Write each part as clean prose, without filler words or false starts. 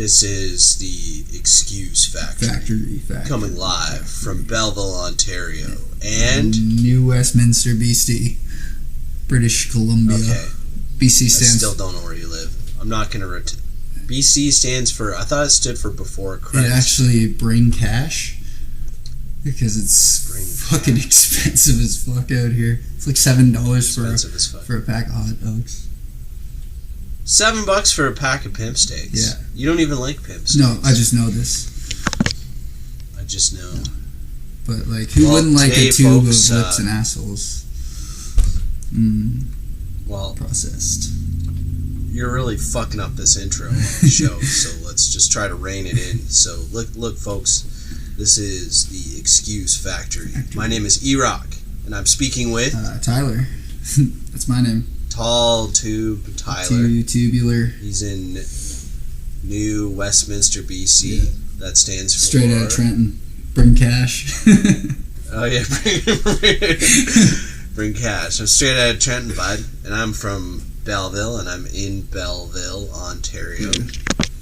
This is the Excuse Factory. Coming live from Belleville, Ontario. And New Westminster, BC. British Columbia. Okay. BC stands... I still don't know where you live. I'm not going to... BC stands for... I thought it stood for before Christ. It actually bring cash. Because it's fucking expensive as fuck out here. It's like $7 for a pack of hot dogs. $7 for a pack of pimp steaks. Yeah. You don't even like pimp steaks. No, I just know this. I just know. But like, who wouldn't like a tube of lips and assholes? Well, processed. You're really fucking up this intro on the show, so let's just try to rein it in. So look, folks, this is the Excuse Factory. My name is E-Rock, and I'm speaking with Tyler. That's my name. Tall Tube Tyler. Tubular. He's in New Westminster, BC. Yeah. That stands for... Straight out of Trenton. Bring cash. Oh, yeah. Bring cash. I'm straight out of Trenton, bud. And I'm from Belleville, and I'm in Belleville, Ontario.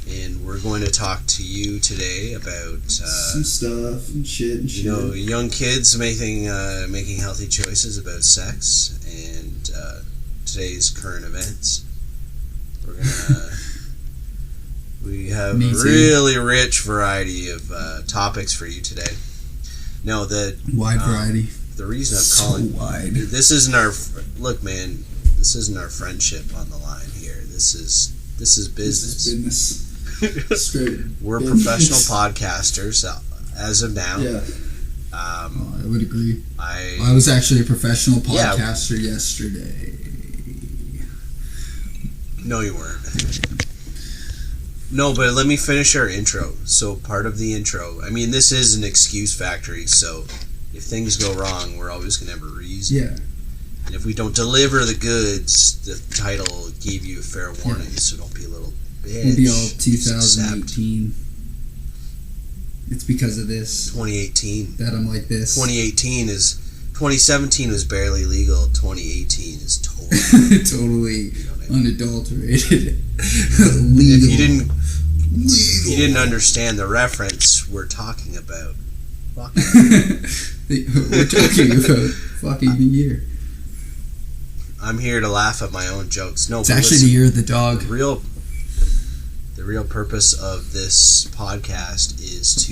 And we're going to talk to you today about... some stuff and shit and shit. You know, young kids making healthy choices about sex and... today's current events. We're gonna we have a really rich variety of topics for you today. No, the wide variety. The reason I'm calling wide. This isn't our look, man. This isn't our friendship on the line here. This is business. This is business. Straight. We're professional podcasters as of now. Yeah. I would agree. I was actually a professional podcaster yesterday. No, you weren't. No, but let me finish our intro. So part of the intro, I mean, this is an excuse factory, so if things go wrong, we're always going to have a reason. Yeah. And if we don't deliver the goods, the title gave you a fair warning, so don't be a little bitch. Maybe all 2018. It's because of this. 2018. That I'm like this. 2017 was barely legal. 2018 is totally totally unadulterated. Legal. If you didn't understand the reference, we're talking about fucking. We're talking about fucking the year. I'm here to laugh at my own jokes. No, it's actually the year of the dog. The real purpose of this podcast is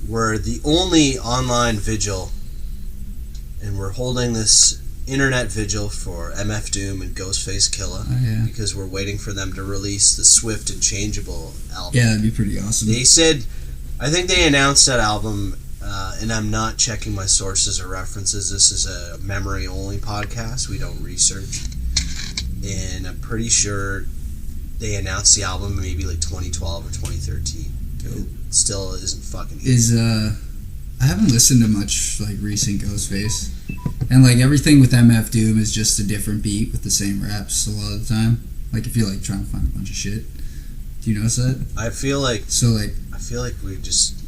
we're the only online vigil, and we're holding this internet vigil for MF Doom and Ghostface Killah because we're waiting for them to release the Swift Changeable album. Yeah, that'd be pretty awesome. They said, I think they announced that album, and I'm not checking my sources or references. This is a memory-only podcast. We don't research. And I'm pretty sure they announced the album maybe like 2012 or 2013. It still isn't fucking here. I haven't listened to much like recent Ghostface, and like everything with MF Doom is just a different beat with the same raps a lot of the time. Like if you're like trying to find a bunch of shit, do you notice that? I feel like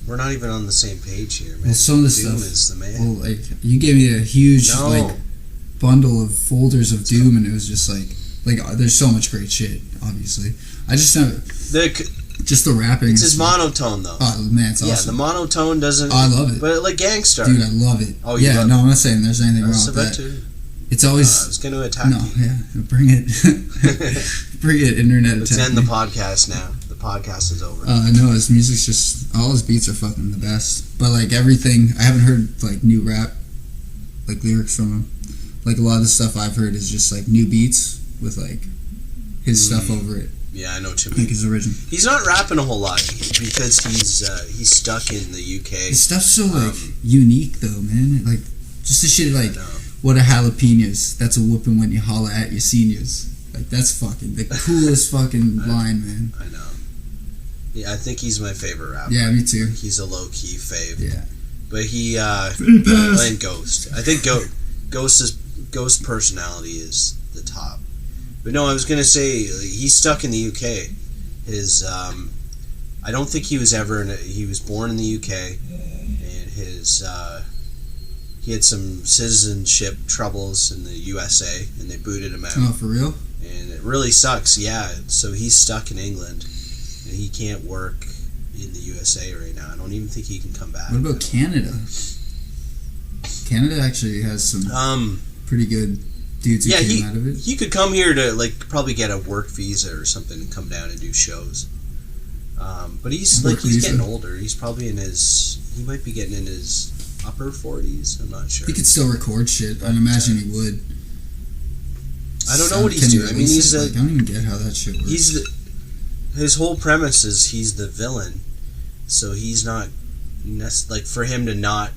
we're not even on the same page here, man. Well, some of the Doom stuff is the man. Well, like you gave me a huge like bundle of folders of Doom, and it was just like there's so much great shit. Obviously, I just have just the rapping. It's his monotone, though. Oh, man, it's awesome. Yeah, the monotone doesn't... Oh, I love it. But like Gangstar. Dude, I love it. Oh, yeah, no, I'm not saying there's anything wrong with that. Too. It's always... I was going to attack you. No, yeah, bring it. Bring it, internet attack. Let's end the podcast now. The podcast is over. No, his music's just... All his beats are fucking the best. But like everything... I haven't heard like new rap, like lyrics from him. Like a lot of the stuff I've heard is just like new beats with like his stuff over it. Yeah, I know what you mean. Like his original. He's not rapping a whole lot because he's stuck in the UK. His stuff's so like unique though, man. Like just the shit like what are jalapenos? That's a whooping when you holla at your seniors. Like that's fucking the coolest fucking line, man. I know. Yeah, I think he's my favorite rapper. Yeah, me too. He's a low key fave. Yeah. But he and Ghost. I think Ghost personality is the top. But no, I was gonna say he's stuck in the UK. His I don't think he was ever he was born in the UK, and he had some citizenship troubles in the USA, and they booted him out. Oh, for real? And it really sucks. Yeah, so he's stuck in England, and he can't work in the USA right now. I don't even think he can come back. What about Canada? Canada actually has some pretty good dudes who came out of it. He could come here to probably get a work visa or something and come down and do shows. But he's getting older. He's probably he might be getting in his upper 40s. I'm not sure. He could still record shit. I'd imagine he would. I don't know what he's doing. I mean, I don't even get how that shit works. His whole premise is he's the villain, so he's not for him to not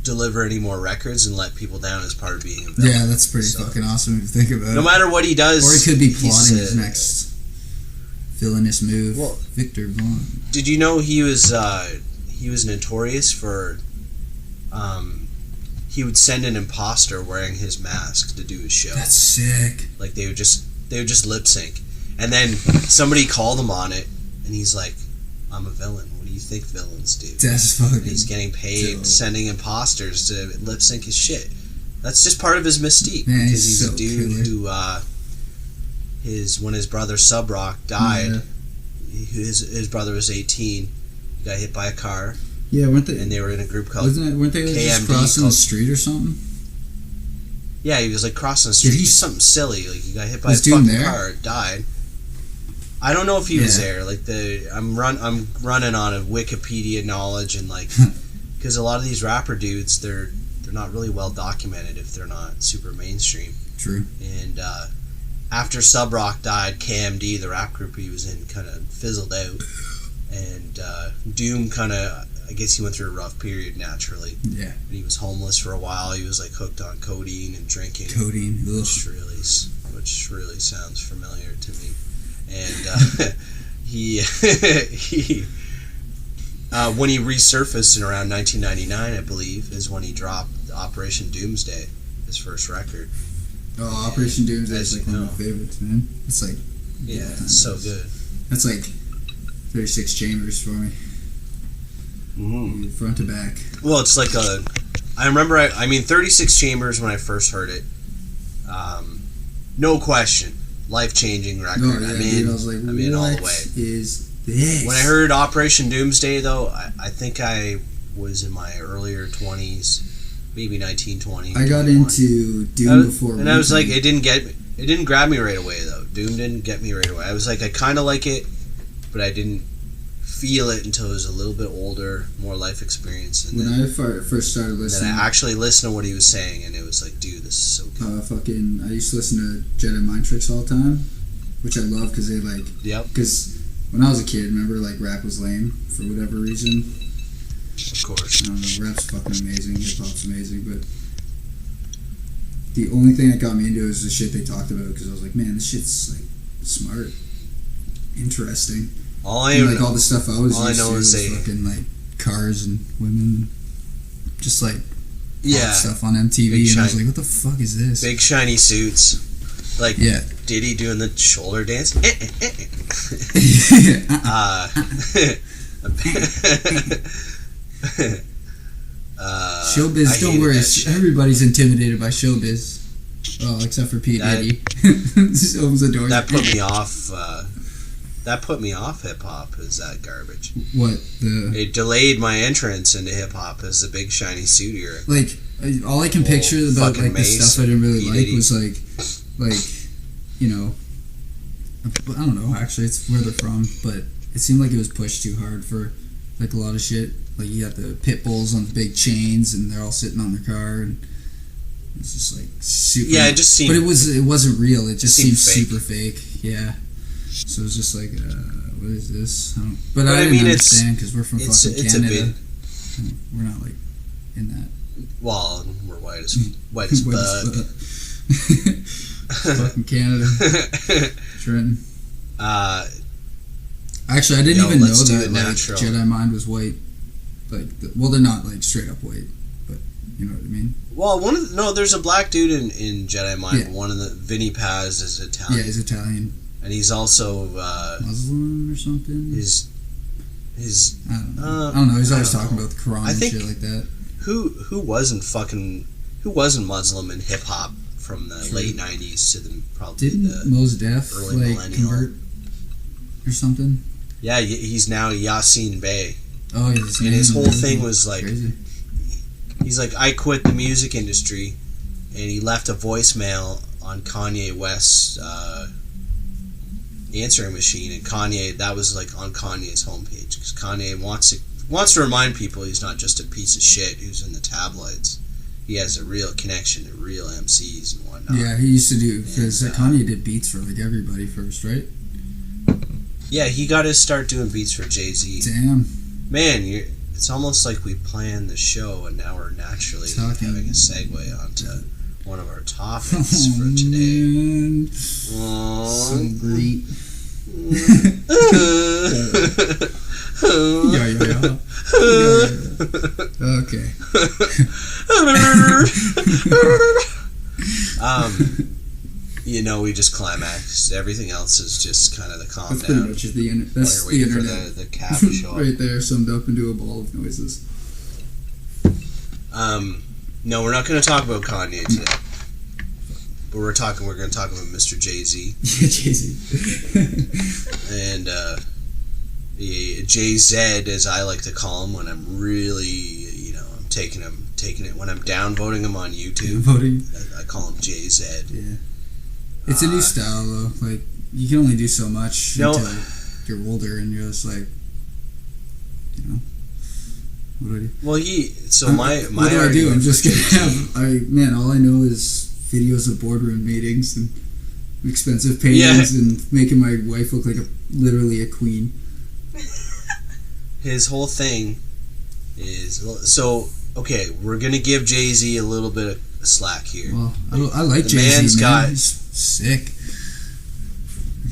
deliver any more records and let people down as part of being a villain. Yeah, that's pretty fucking awesome if you think about it. No matter what he does, or he could be plotting his next villainous move. Well, Victor Vaughn. Did you know he was notorious for he would send an imposter wearing his mask to do his show. That's sick. Like they would just lip sync, and then somebody called him on it, and he's like, "I'm a villain. What do you think villains do?" That's fucking. And he's getting paid sending imposters to lip sync his shit. That's just part of his mystique, man, because he's so a dude killer. who when his brother Sub Rock died, his brother was 18. He got hit by a car. Yeah, weren't they? And they were in a group called weren't they just crossing the street or something? Yeah, he was like crossing the street. Just something silly. Like he got hit by a fucking car, died. I don't know if he was there. Like I'm running on a Wikipedia knowledge and like because a lot of these rapper dudes they're not really well documented if they're not super mainstream. True. And after Sub Rock died, KMD, the rap group he was in, kind of fizzled out, and Doom kind of. I guess he went through a rough period naturally. Yeah. And he was homeless for a while. He was like hooked on codeine and drinking. Codeine, which really sounds familiar to me. And he when he resurfaced in around 1999, I believe, is when he dropped Operation Doomsday, his first record. Oh, Operation Doomsday is like one of my favorites, man. It's like it's so good. That's like 36 Chambers for me. Mm-hmm. Front to back. Well, it's like I remember. I mean, 36 Chambers when I first heard it. No question, life-changing record. Oh, yeah, dude, I was like, I'm in all the way. Is this? When I heard Operation Doomsday, though, I think I was in my earlier 20s, maybe 19, 20. I got into Doom before, and I was like, it didn't grab me right away though. Doom didn't get me right away. I was like, I kind of like it, but I didn't feel it until I was a little bit older, more life experience. And when I first started listening, then I actually listened to what he was saying, and it was like, dude, this is so good. I used to listen to Jedi Mind Tricks all the time, which I love because they like. Yep. Because when I was a kid, remember, like rap was lame for whatever reason. Of course. I don't know. Rap's fucking amazing. Hip hop's amazing, but the only thing that got me into it was the shit they talked about because I was like, man, this shit's like smart, interesting. All the stuff I was used to was fucking like cars and women, just like stuff on MTV, and I was like, what the fuck is this? Big shiny suits, like Diddy doing the shoulder dance. Showbiz, don't worry, everybody's intimidated by showbiz. Oh, except for P. Diddy. Opens the door. That put me off. That put me off hip hop. Is that garbage? What It delayed my entrance into hip hop as the big shiny suit era. Like all I can picture about like the stuff I didn't really like was like you know, I don't know. Actually, it's where they're from, but it seemed like it was pushed too hard for like a lot of shit. Like you got the pit bulls on the big chains, and they're all sitting on their car, and it's just like super. Yeah, it just seemed. But it wasn't real. It just seemed fake. super fake. Yeah. So it was just like, what is this? But I didn't understand because we're from fucking Canada. We're not like in that. Well, we're white as fuck. Fucking Canada. Trenton. Actually, I didn't even know that like, Jedi Mind was white. Like, they're not like straight up white, but you know what I mean. Well, there's a black dude in Jedi Mind. Yeah. One of the Vinny Paz is Italian. Yeah, he's Italian. And he's also Muslim or something. His I don't know. He's always talking about the Quran and shit like that. Who wasn't Muslim in hip hop from the late '90s to the probably didn't Mos Def early like millennial convert or something? Yeah, he's now Yasin Bey. Oh, he's and his whole thing was like, crazy. He's like, I quit the music industry, and he left a voicemail on Kanye West's answering machine, and Kanye, that was like on Kanye's homepage, because Kanye wants to remind people he's not just a piece of shit who's in the tabloids. He has a real connection to real MCs and whatnot. Yeah, he used to do, because Kanye did beats for like everybody first, right? Yeah, he got to start doing beats for Jay-Z. Damn. Man, it's almost like we planned the show and now we're naturally having a segue onto one of our topics for today. Man. So great. Yeah. Okay. We just climaxed. Everything else is just kind of the calm That's down. pretty much that's the internet. For the cab to show up. Right there, summed up into a ball of noises. No, we're not going to talk about Kanye today. But we're going to talk about Mr. Jay-Z. Yeah, Jay-Z. And Jay-Z, as I like to call him when I'm really, I'm taking it when I'm downvoting him on YouTube. I call him Jay-Z. Yeah. It's a new style, though. Like, you can only do so much until you're older, and you're just like, what do I do? Well, what do I do? I'm just gonna have, all I know is videos of boardroom meetings and expensive paintings and making my wife look like literally a queen. His whole thing is, okay, we're gonna give Jay-Z a little bit of slack here. Well, I like the Jay-Z, man's man. He's sick.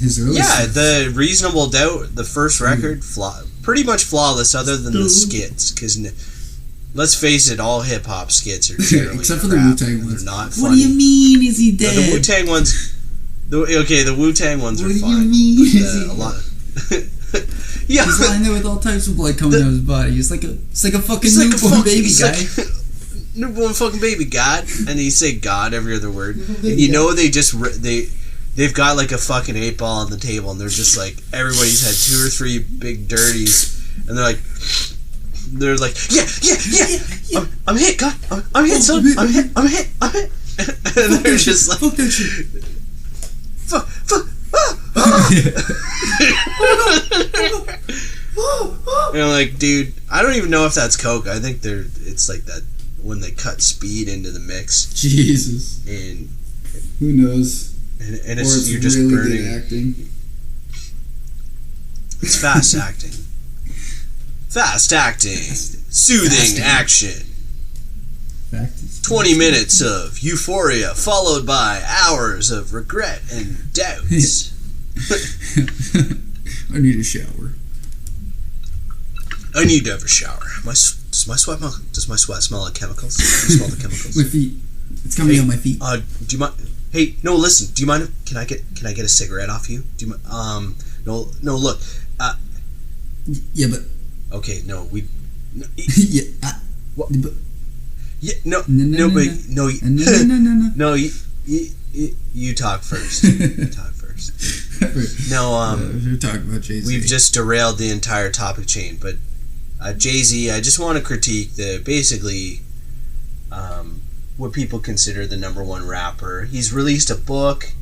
His early stuff. The Reasonable Doubt, the first record, pretty much flawless, other than the skits. Because let's face it, all hip hop skits are generally except for the Wu-Tang ones. They're not funny. What do you mean? Is he dead? The Wu-Tang ones. The Wu-Tang ones are fine. What do you mean? Is he a lot. Yeah, he's lying there with all types of blood coming out of his body. It's like a fucking newborn baby guy. Newborn fucking baby God, and you say God every other word, and they've got like a fucking 8-ball on the table, and they're just like, everybody's had 2 or 3 big dirties, and they're like, yeah. I'm hit, God, I'm hit, son, I'm hit, and they're just like, fuck that shit, fuck. And I'm like, dude, I don't even know if that's coke. I think it's like that when they cut speed into the mix. Jesus. And who knows? And it's you're just really burning. Good acting. It's fast acting. Fast acting. Soothing action. 20 minutes of euphoria followed by hours of regret and doubts. I need a shower. I need to have a shower. Does my sweat smell like chemicals? Do you smell the chemicals? My feet. It's coming on my feet. Do you mind? Hey, no, listen. Do you mind? Can I get a cigarette off you? Do you mind? No. Look. Yeah, but. Okay, no, we. No, yeah. What? But, yeah. No. You talk first. You talk first. No. You're talking about Jay-Z. We've just derailed the entire topic chain, but. Jay-Z, I just want to critique basically what people consider the number one rapper. He's released a book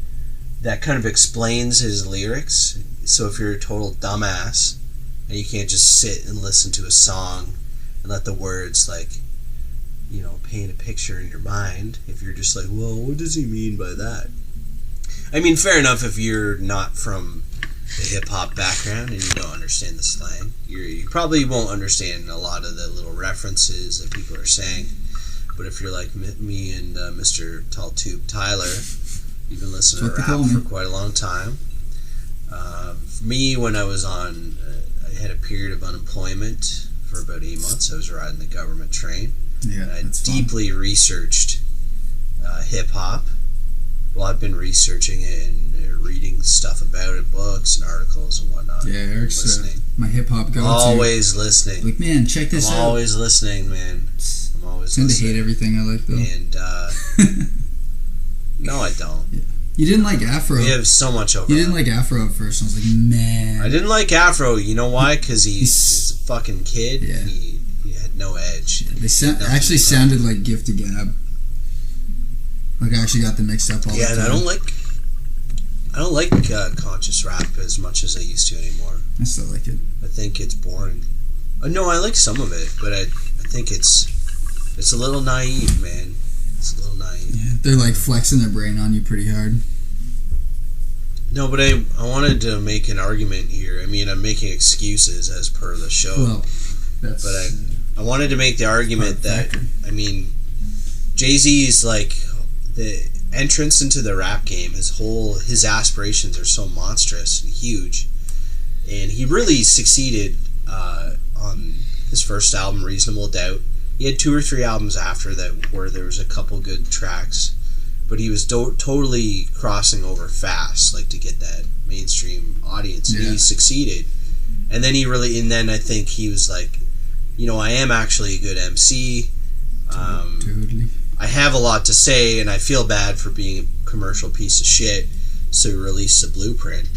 that kind of explains his lyrics. So if you're a total dumbass and you can't just sit and listen to a song and let the words paint a picture in your mind, if you're just like, well, what does he mean by that? I mean, fair enough if you're not from the hip-hop background and you don't understand the slang. You probably won't understand a lot of the little references that people are saying. But if you're like me and Mr. Tall Tube Tyler, you've been listening to rap for quite a long time. For me, when I was I had a period of unemployment for about 8 months. I was riding the government train. Yeah, and I deeply researched hip-hop. Well, I've been researching it and reading stuff about it, books and articles and whatnot. Yeah, Eric's my hip-hop go-to. Always listening. Like, man, check this out. I'm always listening, man. I'm always listening. I tend to hate everything I like, though. And, no, I don't. Yeah. You didn't like Afro. We have so much overlap. You didn't like Afro at first. I was like, man. I didn't like Afro. You know why? Because he's a fucking kid. Yeah. He had no edge. Yeah, they actually sounded like Gifted Gab. Like I actually got them mixed up all the time. Yeah, and I don't like conscious rap as much as I used to anymore. I still like it. I think it's boring. No, I like some of it, but I think it's a little naive, man. It's a little naive. Yeah, they're like flexing their brain on you pretty hard. No, but I wanted to make an argument here. I mean, I'm making excuses as per the show. Well, that's... But I wanted to make the argument that, I mean, Jay-Z's like the entrance into the rap game. His aspirations are so monstrous and huge, and he really succeeded on his first album, Reasonable Doubt. He had 2 or 3 albums after that where there was a couple good tracks, but he was totally crossing over fast, like to get that mainstream audience. Yeah. And he succeeded, and then I think he was like, you know, I am actually a good MC. Totally. I have a lot to say, and I feel bad for being a commercial piece of shit. So he released a Blueprint,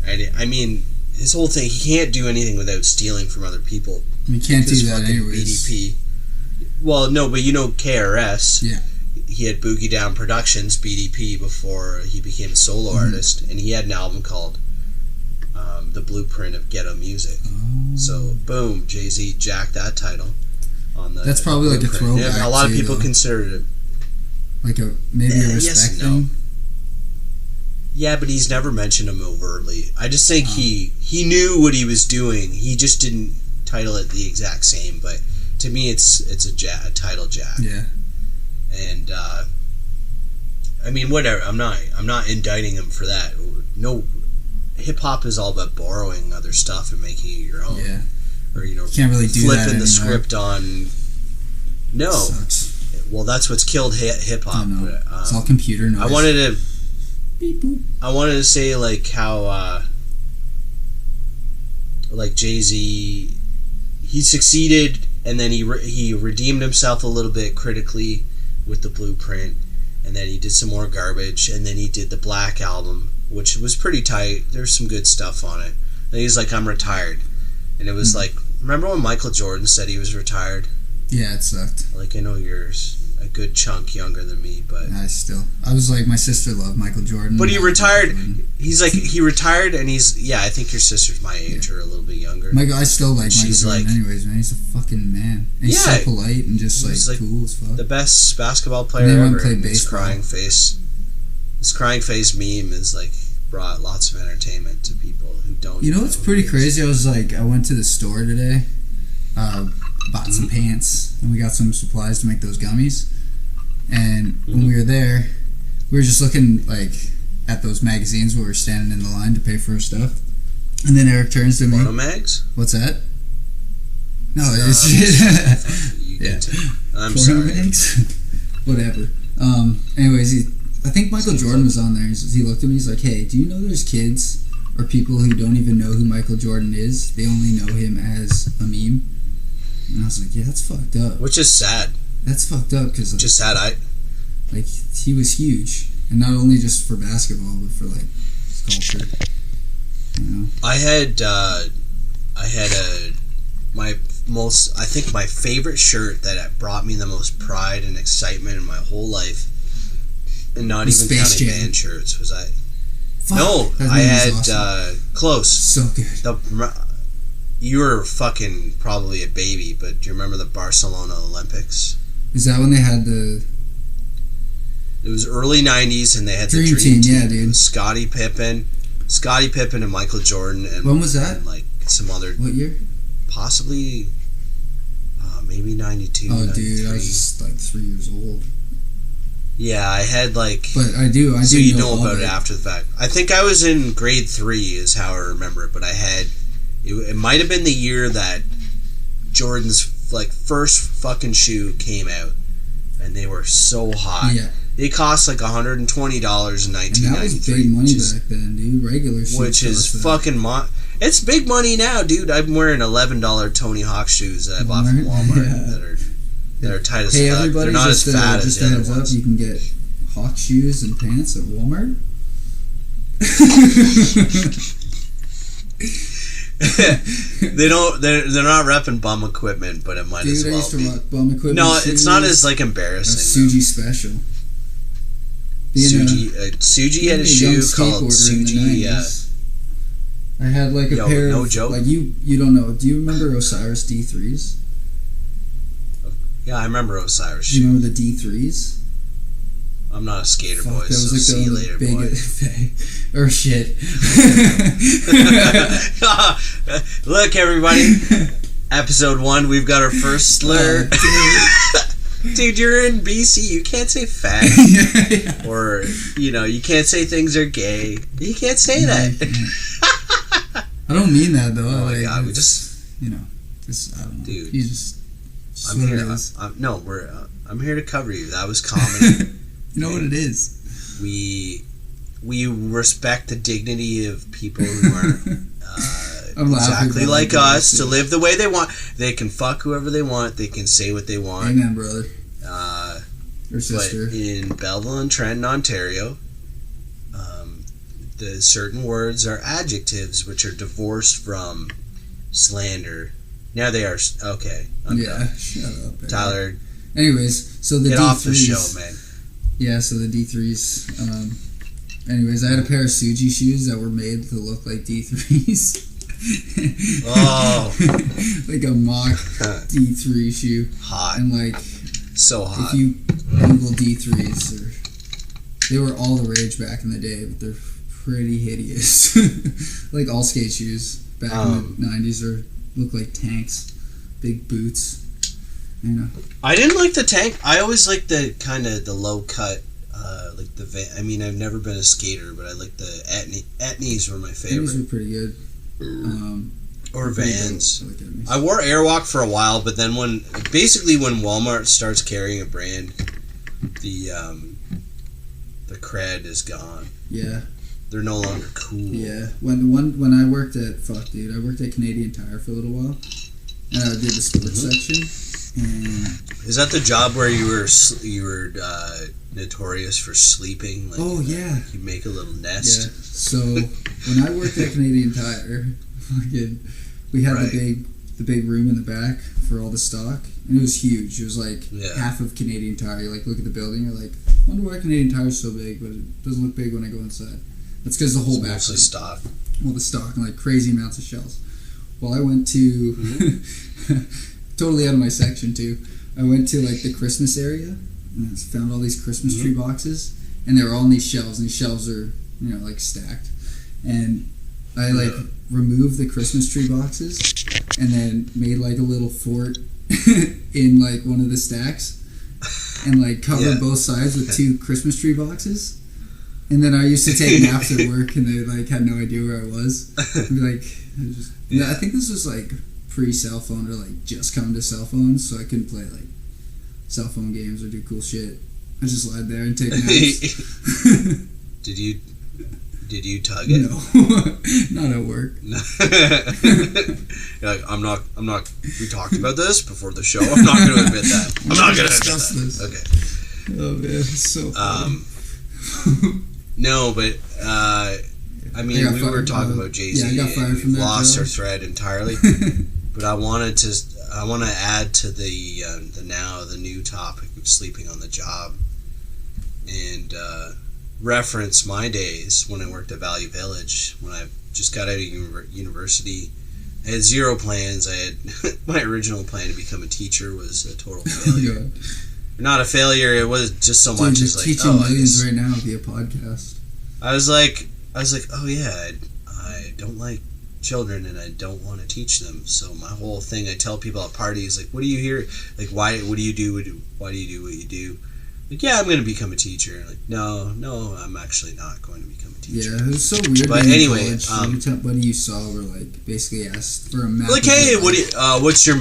and I mean, his whole thing, he can't do anything without stealing from other people. You can't do that anyways. BDP. Well, no, but you know KRS. Yeah. He had Boogie Down Productions, BDP, before he became a solo artist, and he had an album called The Blueprint of Ghetto Music. Oh. So, boom, Jay-Z jacked that title. That's probably like a throwback. Yeah, a lot of people considered it like maybe a respect thing. Yeah, but he's never mentioned him overtly. I just think he knew what he was doing. He just didn't title it the exact same. But to me, it's a title jack. Yeah. And I mean, whatever. I'm not indicting him for that. No, hip hop is all about borrowing other stuff and making it your own. Yeah. Or, you know, can't really do flipping that the script on. No. Sucks. Well, that's what's killed hip hop. It's all computer noise. I wanted to. Beep, boop. I wanted to say like how, like Jay-Z, he succeeded, and then he redeemed himself a little bit critically with the Blueprint, and then he did some more garbage, and then he did the Black album, which was pretty tight. There's some good stuff on it. And he's like, I'm retired. And it was like, remember when Michael Jordan said he was retired? Yeah, it sucked. Like, I know you're a good chunk younger than me, but... I was like, my sister loved Michael Jordan. But he retired. He's like, he retired, and he's... Yeah, I think your sister's my age or a little bit younger. I still like Michael Jordan anyways, man. He's a fucking man. And he's so polite and just like cool as fuck. The best basketball player ever. And his crying face meme is like brought lots of entertainment to people who don't. You know what's pretty crazy? I went to the store today, bought some pants, and we got some supplies to make those gummies. And when we were there, we were just looking like at those magazines where we were standing in the line to pay for our stuff. And then Eric turns to me. Photo mags? What's that? No, it's just I'm sorry. Whatever. Anyways, I think Michael Jordan was on there. He looked at me. He's like, "Hey, do you know there's kids or people who don't even know who Michael Jordan is? They only know him as a meme." And I was like, "Yeah, that's fucked up." Which is sad. That's fucked up because just sad. Like he was huge, and not only just for basketball, but for like sculpture. You know? I had my favorite shirt that brought me the most pride and excitement in my whole life, and not even counting band shirts, was I had awesome. Close. So good. You were fucking probably a baby, but do you remember the Barcelona Olympics? Is that when they had the... It was early 90s, and they had Dream the Dream Team. Yeah, dude. Scottie Pippen and Michael Jordan. And, when was that? And like some other... What year? Possibly... maybe 92, Oh, 93. dude, I was just like 3 years old. Yeah, I had like... But I do So you know about it after the fact. I think I was in grade 3 is how I remember it, but I had... It might have been the year that Jordan's like first fucking shoe came out, and they were so hot. Yeah. They cost like $120 in 1993. And that was big money back then, dude. Regular shoes. Which is fucking... It's big money now, dude. I'm wearing $11 Tony Hawk shoes that I bought from Walmart that are tight as fuck. Everybody, they're not as fat as the other ones. You can get hawk shoes and pants at Walmart. They're not repping bum equipment, but it might as well I used to be. rock bum equipment. No, shoes. it's not as like embarrassing. Suji special. Suji had a shoe called Suji. I had like a pair no of joke. like you don't know. Do you remember Osiris D3s? Yeah, I remember Osiris. Do you remember the D3s? I'm not a skater boy, that was so like see you later, big boy. or shit. Look, everybody. Episode 1, we've got our first slur. Dude, you're in BC. You can't say fag. Yeah. Or, you can't say things are gay. You can't say that. I don't mean that, though. Oh, my God. We I don't know. Dude. You just I'm here. I'm here to cover you. That was comedy. You know what it is. We respect the dignity of people who are exactly like us to live the way they want. They can fuck whoever they want. They can say what they want. Amen, brother. Or sister. But in Belleville and Trenton, Ontario, the certain words are adjectives which are divorced from slander. Now they are okay. I'm done. Shut up, man. Tyler. Anyways, so the get D3s, off the show, man. Yeah, so the D3s. Anyways, I had a pair of Suji shoes that were made to look like D3s. Oh, like a mock D3 shoe. Hot. And like, so hot. If you Google D3s, they were all the rage back in the day, but they're pretty hideous. Like all skate shoes back in the 90s look like tanks, big boots. I didn't like the tank. I always liked the kind of the low cut, like the van. I mean, I've never been a skater, but I like the etnies were my favorite. Etnies were pretty good. Or Vans. I wore Airwalk for a while, but then when Walmart starts carrying a brand, the cred is gone. Yeah. They're no longer cool. Yeah. When I worked at I worked at Canadian Tire for a little while, and I did the sports section. Is that the job where you were notorious for sleeping? Like, yeah. You make a little nest. Yeah. So when I worked at Canadian Tire, we had the big room in the back for all the stock, and it was huge. It was like half of Canadian Tire. You look at the building, you're like, I wonder why Canadian Tire is so big, but it doesn't look big when I go inside. That's because the whole back. Mostly stock. All the stock and crazy amounts of shells. Well, I went to totally out of my section too. I went to the Christmas area and I found all these Christmas tree boxes, and they were all in these shelves, and these shelves are stacked. And I removed the Christmas tree boxes and then made a little fort in one of the stacks and covered both sides with 2 Christmas tree boxes. And then I used to take naps at work, and they had no idea where I was. I'd be I think this was pre-cell phone or just come to cell phones, so I couldn't play cell phone games or do cool shit. I just lied there and take naps. Did you tug it? No, not at work. You're like, I'm not. We talked about this before the show. I'm not going to admit that. I'm not going to discuss this. Okay. Oh man, it's so funny. No, but we were talking about Jay-Z. Yeah, I got fired from that. Lost our thread entirely. But I want to add to the new topic of sleeping on the job, and reference my days when I worked at Value Village when I just got out of university. I had 0 plans. I had my original plan to become a teacher was a total failure. Not a failure. It was just so much as teaching millions right now via podcast. I was like, oh yeah, I don't like children and I don't want to teach them. So my whole thing, I tell people at parties, what do you hear? Why? What do you do? Why do you do what you do? Yeah, I'm going to become a teacher. No, I'm actually not going to become a teacher. Yeah, it was so weird. But anyway, everybody you saw were basically asked for a map. Hey, what's your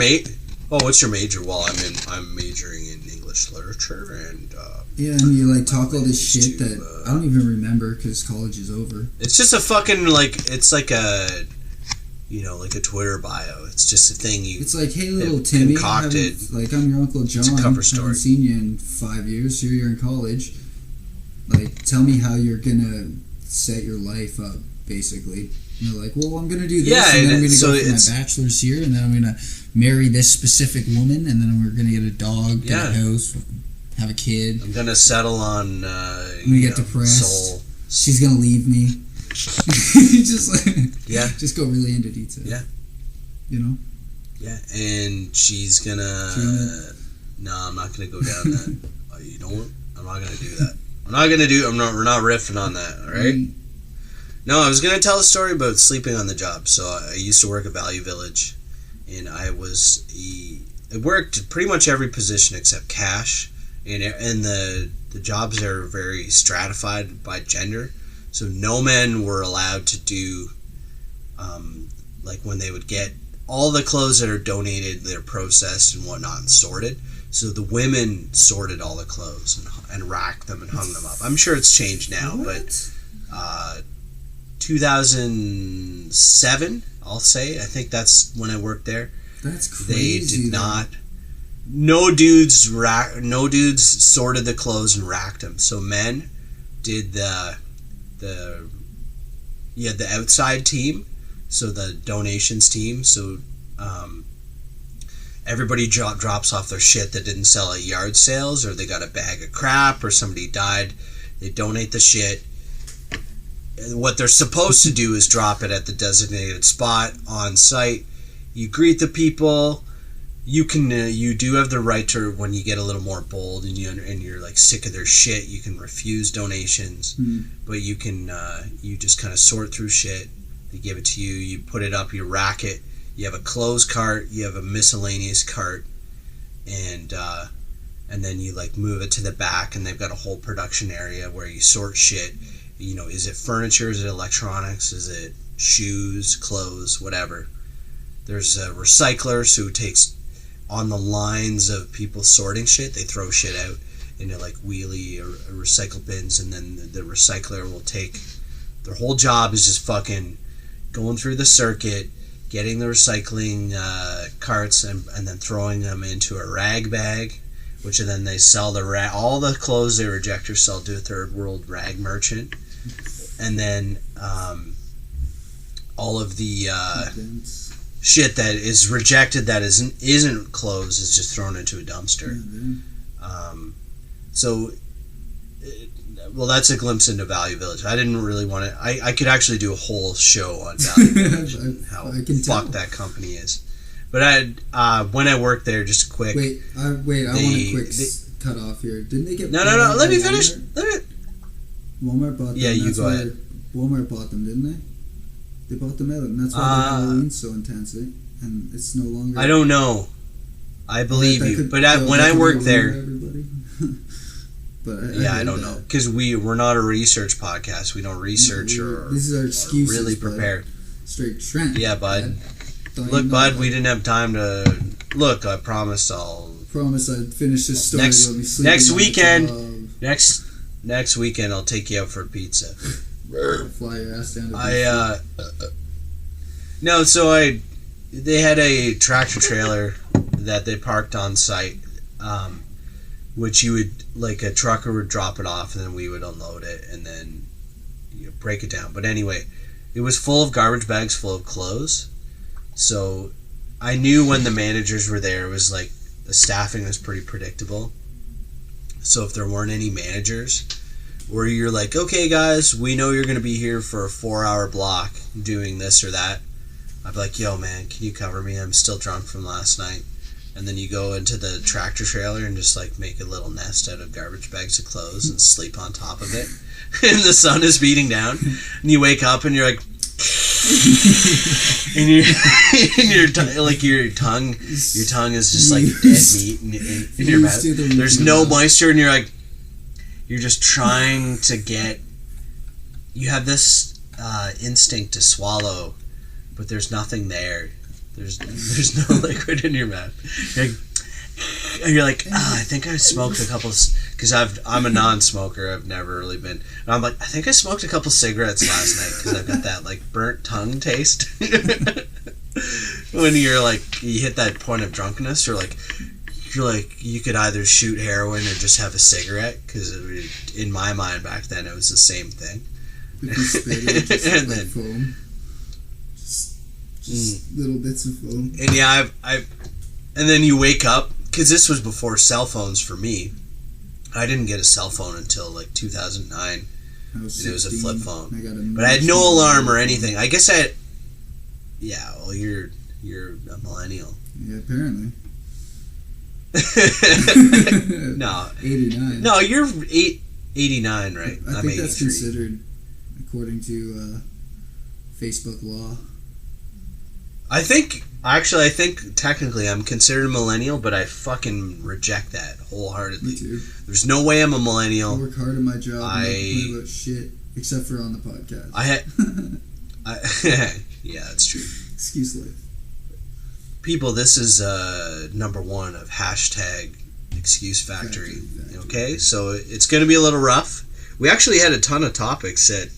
what's your major? Well, I'm majoring in English literature and. Yeah, and you talk all this shit that I don't even remember because college is over. It's just a fucking it's like a. Like a Twitter bio. It's just a thing you. It's hey, little Timmy. Concocted. I'm your Uncle John. It's a cover story. I haven't seen you in 5 years. Here you're in college. like, tell me how you're gonna set your life up, basically. And they're like, well, I'm gonna do this, and then I'm gonna go for my bachelor's here, and then I'm gonna marry this specific woman, and then we're gonna get a dog, get a house, have a kid. I'm gonna settle on. I'm gonna get depressed. Soul. She's gonna leave me. Just just go really into detail. Yeah. You know. Yeah, and she's gonna. No, I'm not gonna go down that. You know what? I'm not gonna do that. We're not riffing on that. All right. No, I was gonna tell a story about sleeping on the job. So I used to work at Value Village, and I worked pretty much every position except cash, and the jobs are very stratified by gender. So no men were allowed to do, like when they would get all the clothes that are donated, they're processed and whatnot and sorted. So the women sorted all the clothes and racked them and hung them up. I'm sure it's changed now, but 2007, I'll say. I think that's when I worked there. That's crazy. They did not. No dudes sorted the clothes and racked them. So men did the outside team, so the donations team. So everybody drops off their shit that didn't sell at yard sales, or they got a bag of crap, or somebody died. They donate the shit. What they're supposed to do is drop it at the designated spot on site. You greet the people. You do have the right to, when you get a little more bold and you're like sick of their shit, you can refuse donations. But you can you just kind of sort through shit. They give it to you. You put it up. You rack it. You have a clothes cart. You have a miscellaneous cart, and then you like move it to the back, and they've got a whole production area where you sort shit. You know, is it furniture? Is it electronics? Is it shoes, clothes, whatever? There's recyclers who takes on the lines of people sorting shit. They throw shit out into like wheelie or recycle bins, and then the recycler will take. Their whole job is just fucking going through the circuit, getting the recycling carts, and then throwing them into a rag bag, which then they sell all the clothes they reject or sell to a third world rag merchant, and then all of the shit that is rejected that isn't clothes is just thrown into a dumpster. Well, that's a glimpse into Value Village. I didn't really want to. I could actually do a whole show on Value Village and how fucked that company is. But when I worked there, just quick. Wait. I want a quick cut off here. Didn't they get? No. Let me finish. Walmart bought them. Yeah, you go ahead. Walmart bought them, didn't they? They bought them out, and that's why Halloween's so intense, and it's no longer. I don't know. I believe you, but when I worked there. I don't know, because we're not a research podcast. We don't research this is our excuses, really prepared. Straight trend. Yeah, bud. Look, bud, we didn't have time to look. I promised I'd finish this story. Next weekend I'll take you out for pizza. Fly your ass down to they had a tractor trailer that they parked on site, which you would, like, a trucker would drop it off, and then we would unload it, and then break it down. But anyway, it was full of garbage bags full of clothes. So I knew when the managers were there, it was like the staffing was pretty predictable. So if there weren't any managers, where you're like, okay guys, we know you're going to be here for a 4-hour block doing this or that, I'd be like, yo man, can you cover me? I'm still drunk from last night. And then you go into the tractor trailer and just like make a little nest out of garbage bags of clothes and sleep on top of it. And the sun is beating down, and you wake up and you're like, and your tongue is just like dead meat in your mouth. There's no moisture, and you're just trying to get. You have this instinct to swallow, but there's nothing there. There's no liquid in your mouth. You're like, I think I smoked a couple, because I'm a non-smoker. I've never really been. And I'm like, I think I smoked a couple cigarettes last night because I've got that like burnt tongue taste. When you're like, you hit that point of drunkenness, you're like you could either shoot heroin or just have a cigarette, because in my mind back then it was the same thing. And then foam. Just little bits of foam. And yeah, and then you wake up, because this was before cell phones for me. I didn't get a cell phone until like 2009. And it was a flip phone. But I had no alarm or anything. I guess yeah, well, you're a millennial. Yeah, apparently. No. 89. No, you're 89, right? I think that's considered, according to Facebook law. I think technically I'm considered a millennial, but I fucking reject that wholeheartedly. Me too. There's no way I'm a millennial. I work hard at my job and I complain about shit, except for on the podcast. Yeah, that's true. Excuse life. People, this is number 1 of hashtag Excuse Factory. Okay, so it's going to be a little rough. We actually had a ton of topics that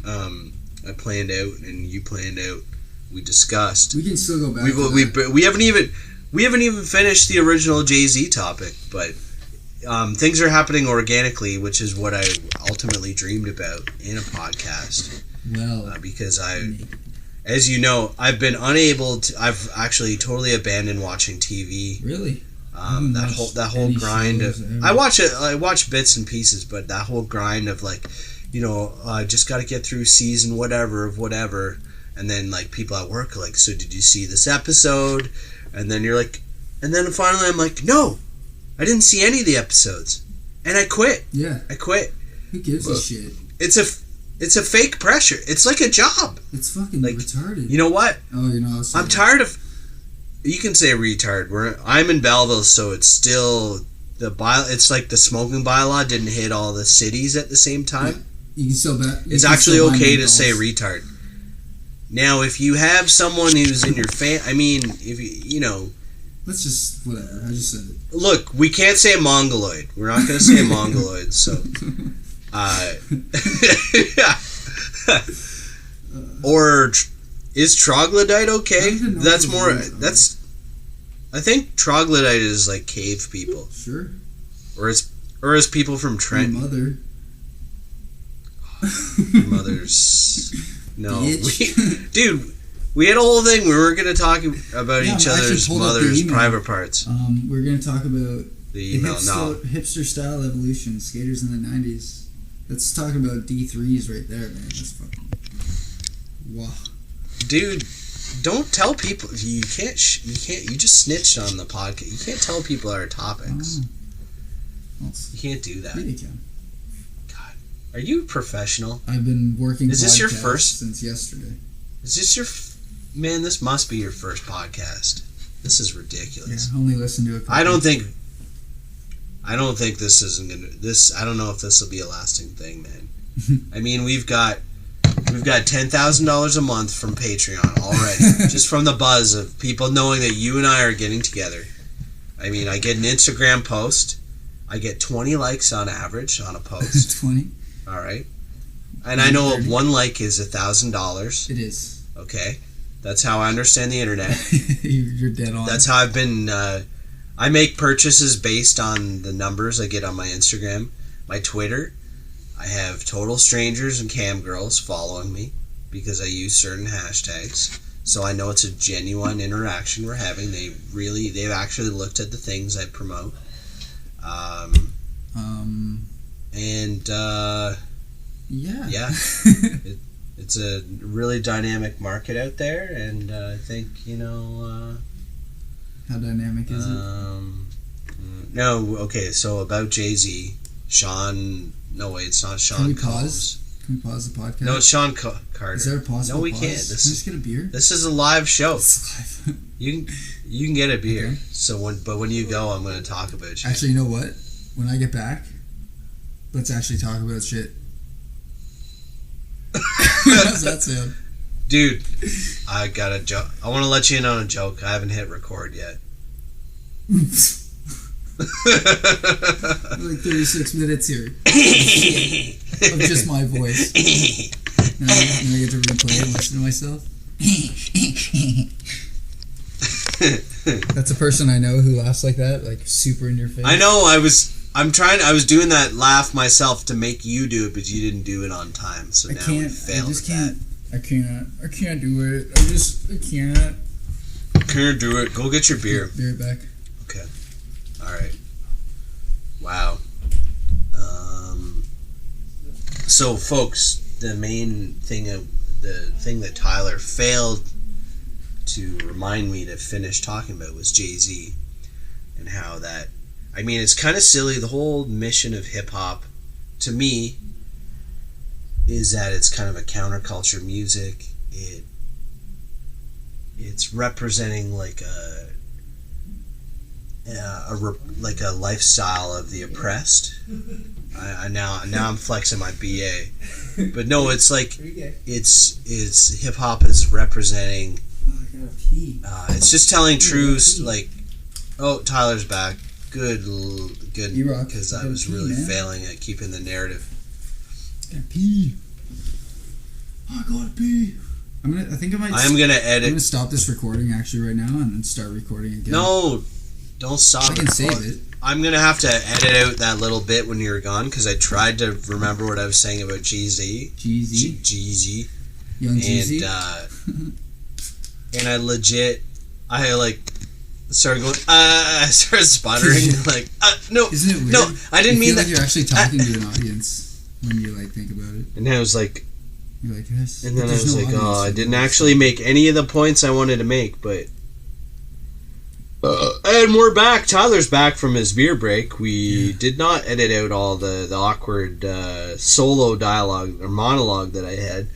I planned out and you planned out. We discussed. We can still go back. We haven't even finished the original Jay-Z topic, but things are happening organically, which is what I ultimately dreamed about in a podcast. Well, because as you know, I've been unable to. I've actually totally abandoned watching TV. Really? That whole grind of I watch bits and pieces, but that whole grind of like, I just got to get through season whatever of whatever. And then, like, people at work are like, so did you see this episode? And then you're like, and then finally I'm like, no, I didn't see any of the episodes. And I quit. Yeah. I quit. Who gives a shit? It's a fake pressure. It's like a job. It's fucking like, retarded. You know what? Oh, I'm tired of, you can say retard. I'm in Belleville, so it's still, it's like the smoking bylaw didn't hit all the cities at the same time. Yeah. You can still bet. It's actually okay to say retard. Now, if you have someone who's in your if you let's just, whatever, I just said it. Look, we can't say mongoloid. We're not going to say mongoloid, so, or, is troglodyte okay? That's more, I think troglodyte is like cave people. Sure. Or as people from Trent. Your mother. Your mother's... No, dude, we had a whole thing. We weren't going to talk about each other's mother's private parts. We're going to talk about the email. Hipster style evolution, skaters in the 90s. Let's talk about D3s right there, man. That's fucking wow. Dude, don't tell people. You can't. You just snitched on the podcast. You can't tell people our topics. You can't do that. Really can. Are you a professional? I've been working. Is this your first since yesterday? Is this your man? This must be your first podcast. This is ridiculous. Yeah, only listen to it. I don't think this isn't gonna. I don't know if this will be a lasting thing, man. I mean, we've got $10,000 a month from Patreon already, just from the buzz of people knowing that you and I are getting together. I mean, I get an Instagram post. I get 20 likes on average on a post. 20. All right, and I know one like is $1,000. It is. Okay, that's how I understand the internet. You're dead on. That's how I've been. I make purchases based on the numbers I get on my Instagram, my Twitter. I have total strangers and cam girls following me because I use certain hashtags, so I know it's a genuine interaction we're having. They've actually looked at the things I promote. Yeah. It's a really dynamic market out there, and I think how dynamic is it? No, okay. So about Jay-Z, Sean. No, wait, it's not Sean. Can we pause? Can we pause the podcast? No, it's Sean Carter. Is there a pause? No, we can't. Can I just get a beer? This is a live show. It's live. You can get a beer. Okay. So when you go, I'm going to talk about you. Actually, you know what? When I get back, let's actually talk about shit. How does that sound? Dude, I got a joke. I want to let you in on a joke. I haven't hit record yet. Like 36 minutes here of just my voice. Now I get to replay and listen to myself. That's a person I know who laughs like that, like super in your face. I know. I was doing that laugh myself to make you do it, but you didn't do it on time. So now we failed. I can't do it. I can't. Can't do it. Go get your beer. Be right back. Okay. All right. Wow. So, folks, the main thing that Tyler failed to remind me to finish talking about was Jay-Z, and how that, I mean, it's kind of silly. The whole mission of hip-hop, to me, is that it's kind of a counterculture music. It's representing like a lifestyle of the oppressed. Now I'm flexing my BA, but no, it's like it's hip hop is representing. It's just telling truths. Like, oh, Tyler's back. Good, because I was really failing at keeping the narrative. I gotta pee. I gotta pee. I'm gonna edit. I'm gonna stop this recording actually right now and then start recording again. No, don't stop. I can save it. I'm gonna have to edit out that little bit when you're gone because I tried to remember what I was saying about Jeezy. Jeezy. Young Jeezy. And I started going. I started sputtering like no. Isn't it weird? No, I didn't mean that. Like you're actually talking to an audience when you like think about it. And then I was like. You're like, yes. And then I was like, oh, I didn't actually make any of the points I wanted to make, but... and we're back. Tyler's back from his beer break. We did not edit out all the awkward solo dialogue or monologue that I had.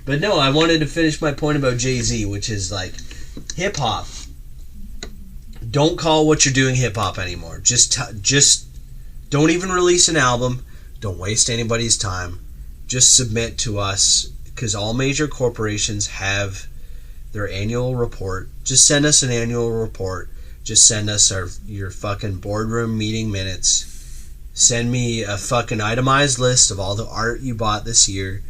But no, I wanted to finish my point about Jay-Z, which is like, hip-hop. Don't call what you're doing hip-hop anymore. Just don't even release an album. Don't waste anybody's time. Just submit to us, because all major corporations have their annual report. Just send us an annual report. Just send us your fucking boardroom meeting minutes. Send me a fucking itemized list of all the art you bought this year,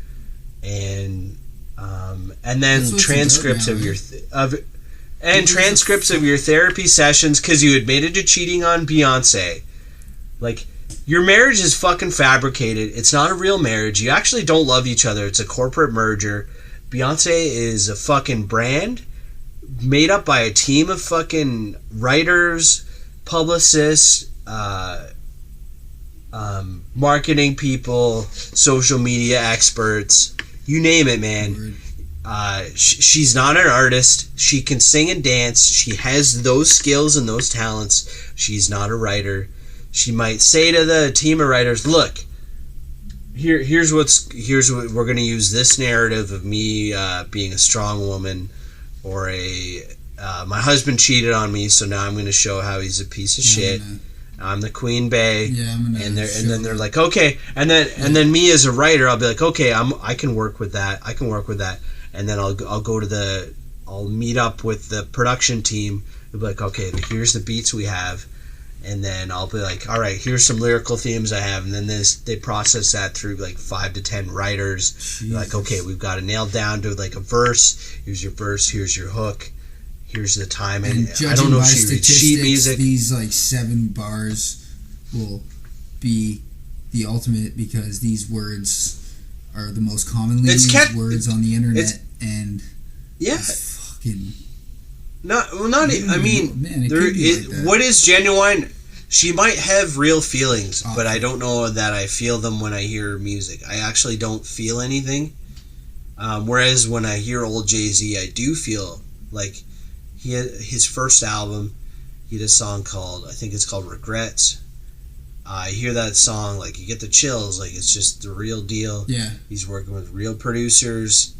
and then transcripts of your transcripts of your therapy sessions because you admitted to cheating on Beyonce. Like, your marriage is fucking fabricated. It's not a real marriage. You actually don't love each other. It's a corporate merger. Beyonce is a fucking brand made up by a team of fucking writers, publicists, marketing people, social media experts. You name it, man. She's not an artist. She can sing and dance. She has those skills and those talents. She's not a writer. She might say to the team of writers, look, here's what we're going to use this narrative of me being a strong woman, or my husband cheated on me, so now I'm going to show how he's a piece of shit. I'm the queen beye. Yeah, and then they're like, okay, and then me as a writer, I'll be like, okay, I can work with that. And then I'll meet up with the production team. They'll be like, okay, here's the beats we have. And then I'll be like, all right, here's some lyrical themes I have. And then they process that through like 5 to 10 writers. Like, okay, we've got it nailed down to like a verse. Here's your verse. Here's your hook. Here's the time. And I don't know if she reads sheet music. These like 7 bars will be the ultimate because these words are the most commonly used words on the internet. And it's fucking... I mean, what is genuine? She might have real feelings, but I don't know that I feel them when I hear music. I actually don't feel anything. Whereas when I hear old Jay-Z, I do feel like he had his first album. He had a song called, I think it's called Regrets. I hear that song, like you get the chills, like it's just the real deal. Yeah, he's working with real producers.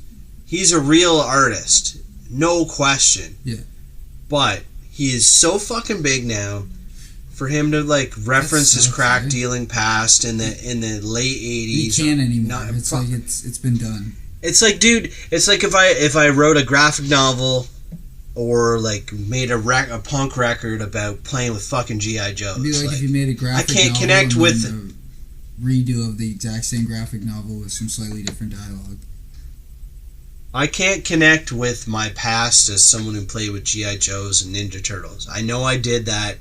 He's a real artist, no question. Yeah. But he is so fucking big now. For him to like reference his crack dealing past in the late 80s, he can't anymore. It's like it's been done. It's like, dude, it's like if I wrote a graphic novel or like made a punk record about playing with fucking G.I. Joes. It'd be like if you made a graphic novel. I can't connect with a redo of the exact same graphic novel with some slightly different dialogue. I can't connect with my past as someone who played with G.I. Joes and Ninja Turtles. I know I did that.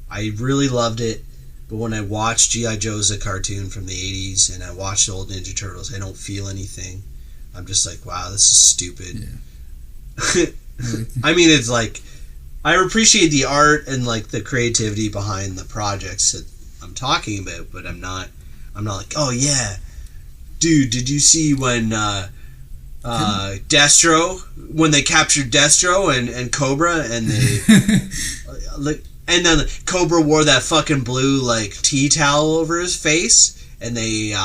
I really loved it. But when I watch G.I. Joe as a cartoon from the 80s and I watch the old Ninja Turtles, I don't feel anything. I'm just like, wow, this is stupid. Yeah. I mean, it's like, I appreciate the art and like the creativity behind the projects that I'm talking about, but I'm not like, oh yeah, dude, did you see when Destro, when they captured Destro and Cobra, and they like, and then Cobra wore that fucking blue like tea towel over his face, and they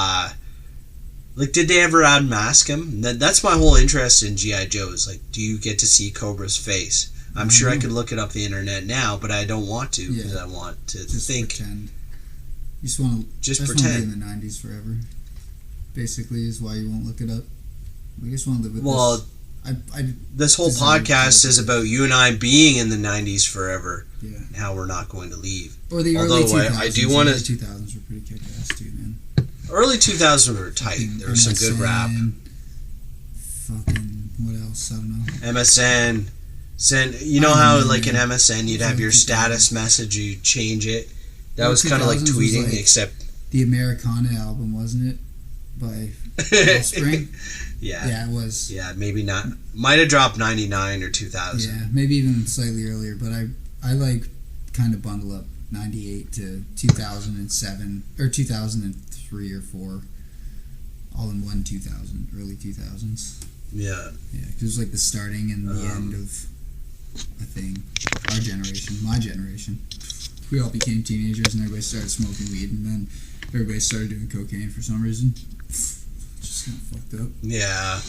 like, did they ever unmask him? That's my whole interest in G.I. Joe, is like, do you get to see Cobra's face? I'm sure I could look it up the internet now, but I don't want to, because I want to just think. Pretend. You just want to pretend. be in the 90s forever. Basically, is why you won't look it up. We just want to live with this. This whole podcast is about you and I being in the 90s forever, and how we're not going to leave. Or the early 2000s. I do want to. The 2000s were pretty kick-ass too, man. Early 2000s were tight. There was some good rap. Fucking what else? I don't know. MSN. You know how like in MSN you'd have your status message, you change it. That was kind of like tweeting, like except the Americana album, wasn't it? By Offspring. Yeah, it was. Yeah, maybe not. Might have dropped 99 or 2000. Yeah, maybe even slightly earlier. But I like kind of bundle up 98 to 2007 or 2003 or 4, all in one 2000, early 2000s. Yeah. Yeah, because it was like the starting and the end of a thing. Our generation, my generation. We all became teenagers and everybody started smoking weed, and then everybody started doing cocaine for some reason. Just kind of fucked up. Yeah.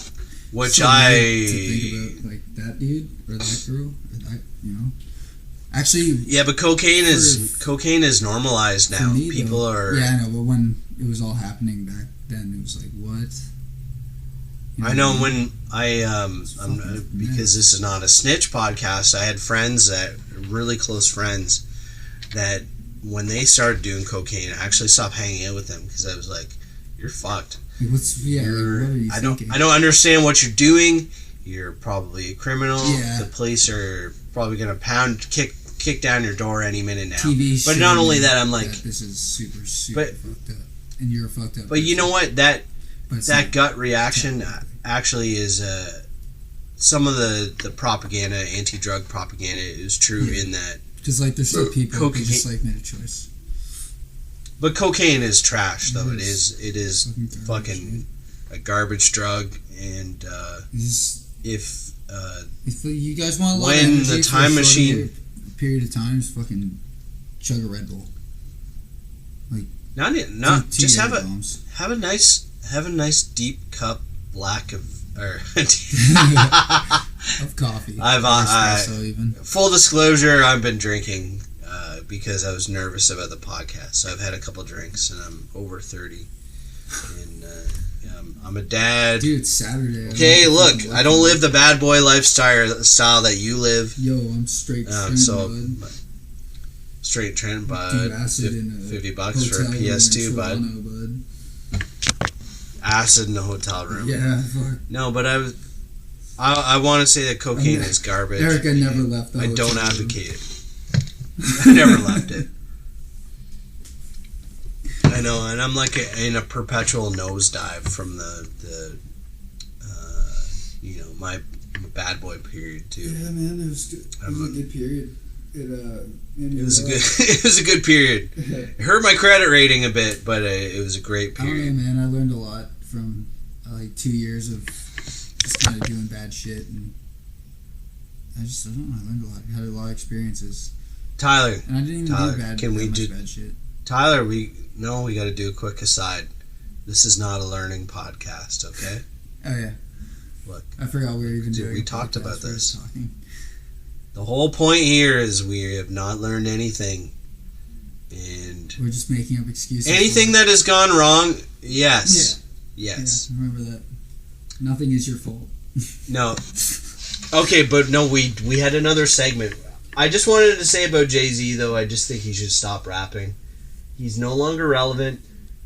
Which so to think about, like, that dude or that girl or that, you know. Actually, yeah, but cocaine is normalized now. Me, people though, are. Yeah, I know, but when it was all happening back then, it was like, what? You know, I know when because this is not a snitch podcast, I had friends really close friends, that when they started doing cocaine, I actually stopped hanging out with them because I was like, "You're fucked. Like, what are you thinking? I don't understand what you're doing. You're probably a criminal. Yeah. The police are probably gonna kick down your door any minute now." TV but not only that, I'm like, this is super fucked up, and you're fucked up. But you know what? That gut reaction actually is some of the propaganda, anti-drug propaganda, is true in that. Because like there's still people who just like made a choice. But cocaine is trash, though. It is fucking a garbage drug, and if you guys want a lot when of energy the time for a machine period of time, just fucking chug a Red Bull. Like just have a nice deep cup black of coffee. Even. Full disclosure, I've been drinking because I was nervous about the podcast. So I've had a couple drinks, and I'm over 30, and I'm a dad. Dude, it's Saturday. Okay, look, I don't live the bad boy lifestyle that you live. Yo, I'm straight. Straight trend, bud. $50 for a PS2, bud. Acid in the hotel room. Yeah, fuck. No, but I want to say that cocaine is garbage. Erica never left the I hotel don't room. advocate it. I never left it. I know, and I'm like in a perpetual nosedive from the my bad boy period too. Yeah, man, it was good. It was a good period. It was a good period. It hurt my credit rating a bit, but it was a great period. I don't know, man. I learned a lot from like 2 years of just kind of doing bad shit, and I don't know. I learned a lot. I had a lot of experiences. Tyler, and I didn't even do bad shit. Tyler, we got to do a quick aside. This is not a learning podcast, okay? Oh yeah. Look, I forgot we were even doing. We talked about this. The whole point here is we have not learned anything, and we're just making up excuses. Anything that has gone wrong, yes. Yeah, remember that. Nothing is your fault. No. Okay, but no, we had another segment. I just wanted to say about Jay-Z, though, I just think he should stop rapping. He's no longer relevant,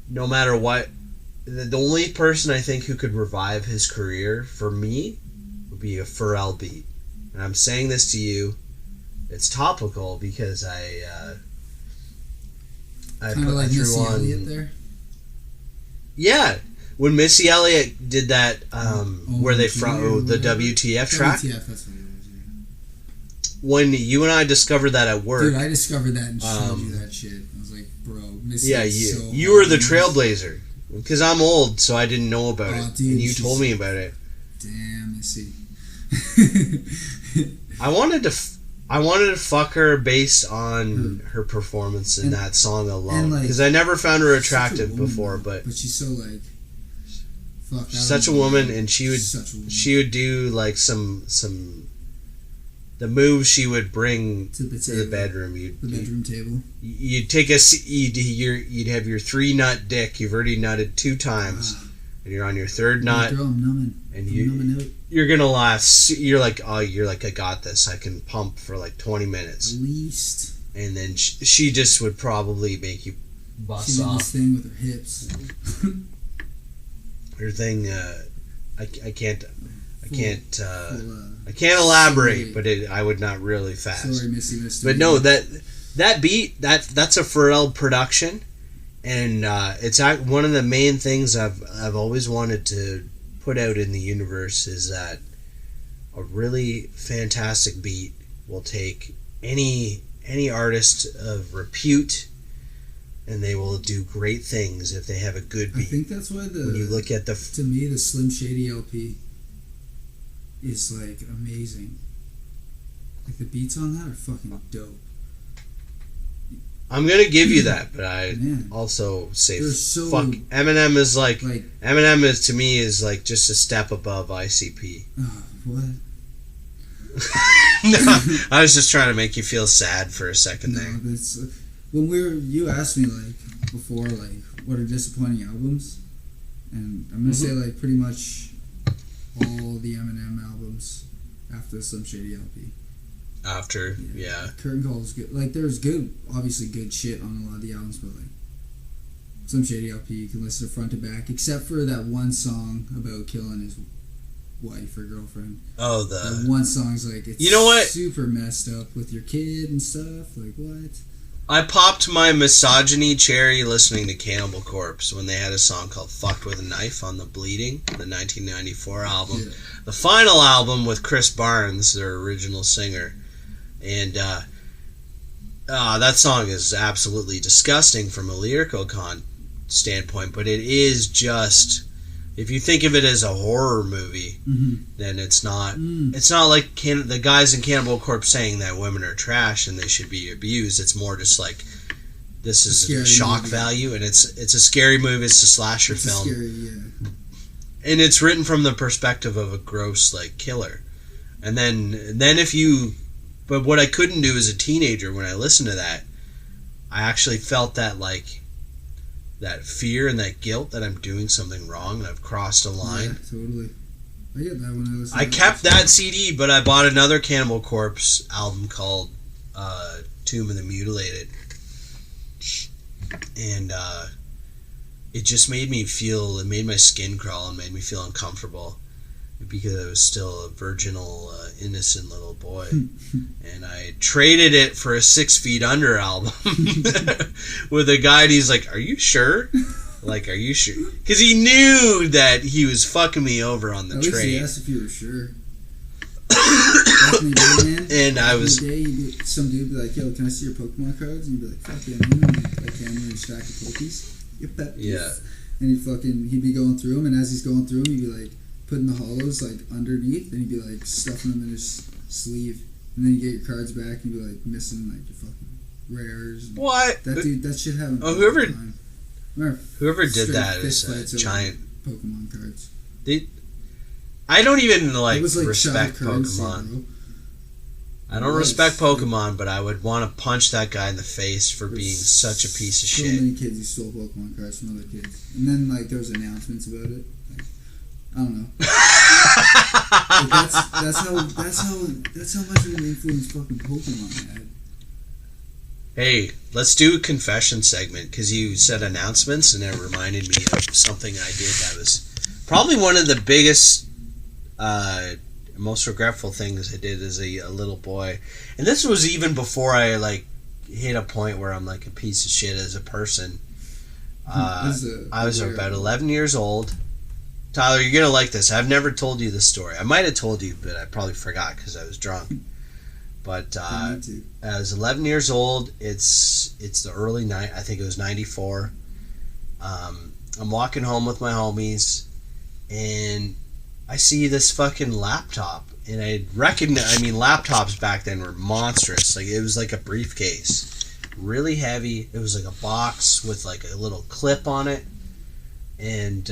no matter what. The only person I think who could revive his career, for me, be a Pharrell beat. And I'm saying this to you. It's topical because I kind of like Missy Elliott there. Yeah, when Missy Elliott did that, where they from the WTF track. WTF, that's what it was. Yeah. When you and I discovered that at work, dude, I discovered that and showed you that shit. I was like, bro, Missy. Yeah, you were the trailblazer because I'm old, so I didn't know about it, dude, and you told me about it. Damn, Missy. I wanted to fuck her based on her performance in that song alone, because I never found her attractive before, but she's so like, fuck. She's such a woman, and she would do like some the moves she would bring to the bedroom. The bedroom table. You'd take you'd have your 3-nut dick. You've already nutted 2 times, and you're on your 3rd nut. Girl, I'm numbing. And you're gonna last. You're like, I got this. I can pump for like 20 minutes at least. And then she just would probably make you bust off. She did this thing with her hips. Her thing. I can't elaborate, but I would not really fast. Sorry, Missy. But no, that beat that's a Pharrell production, and it's one of the main things I've always wanted to put out in the universe is that a really fantastic beat will take any artist of repute, and they will do great things if they have a good beat. I think that's why when you look at to me the Slim Shady LP is like amazing. Like the beats on that are fucking dope. I'm gonna give you that, but I also say fuck Eminem is like Eminem is to me is like just a step above ICP. What? No, I was just trying to make you feel sad for a second there. When you asked me like before, like what are disappointing albums, and I'm gonna say like pretty much all the Eminem albums after the Slim Shady LP. After, yeah. Curtain Call is good. Like, there's obviously good shit on a lot of the albums, but like, Slim Shady LP, you can listen to front to back, except for that one song about killing his wife or girlfriend. Oh, that one song's like, it's super messed up with your kid and stuff. Like, what? I popped my misogyny cherry listening to Cannibal Corpse when they had a song called Fucked with a Knife on the Bleeding, the 1994 album. Yeah. The final album with Chris Barnes, their original singer. And that song is absolutely disgusting from a lyrical standpoint, but it is just, if you think of it as a horror movie, then it's not. It's not like the guys in Cannibal Corpse saying that women are trash and they should be abused. It's more just like, this is a shock value, and it's a scary movie. It's a slasher film, and it's written from the perspective of a gross like killer. And then if you. But what I couldn't do as a teenager when I listened to that, I actually felt that that fear and that guilt that I'm doing something wrong and I've crossed a line. Yeah, totally. I get that when I listen. I kept that CD, but I bought another Cannibal Corpse album called Tomb of the Mutilated, and it just made me feel. It made my skin crawl and made me feel uncomfortable. Because I was still a virginal, innocent little boy. And I traded it for a 6 Feet Under album with a guy, and he's like, are you sure? Like, are you sure? Because he knew that he was fucking me over on the train. At least he asked if you were sure. And I was... Some dude would be like, yo, can I see your Pokemon cards? And you'd be like, fuck yeah, man. Like, I'm going to stack of Pokies. Yeah. And he'd be going through them, and as he's going through them, he'd be like, putting the hollows like underneath, and he'd be like stuffing them in his sleeve, and then you get your cards back, and you'd be like missing like your fucking rares. What? That dude, that shit happened. Oh, whoever did that is a giant Pokemon cards. I don't even like respect Pokemon. Bro. I don't respect Pokemon, but I would want to punch that guy in the face for being such a piece of shit. So many kids who stole Pokemon cards from other kids, and then like there was announcements about it. I don't know. that's how much of an influence fucking Pokemon had. Hey, let's do a confession segment, because you said announcements, and it reminded me of something I did that was probably one of the biggest most regretful things I did as a little boy. And this was even before I, like, hit a point where I'm, like, a piece of shit as a person. I was about 11 years old. Tyler, you're going to like this. I've never told you this story. I might have told you, but I probably forgot because I was drunk. But I was 11 years old. It's the early night. I think it was 94. I'm walking home with my homies, and I see this fucking laptop. And I recognize, I mean, laptops back then were monstrous. Like, it was like a briefcase. Really heavy. It was like a box with like a little clip on it. And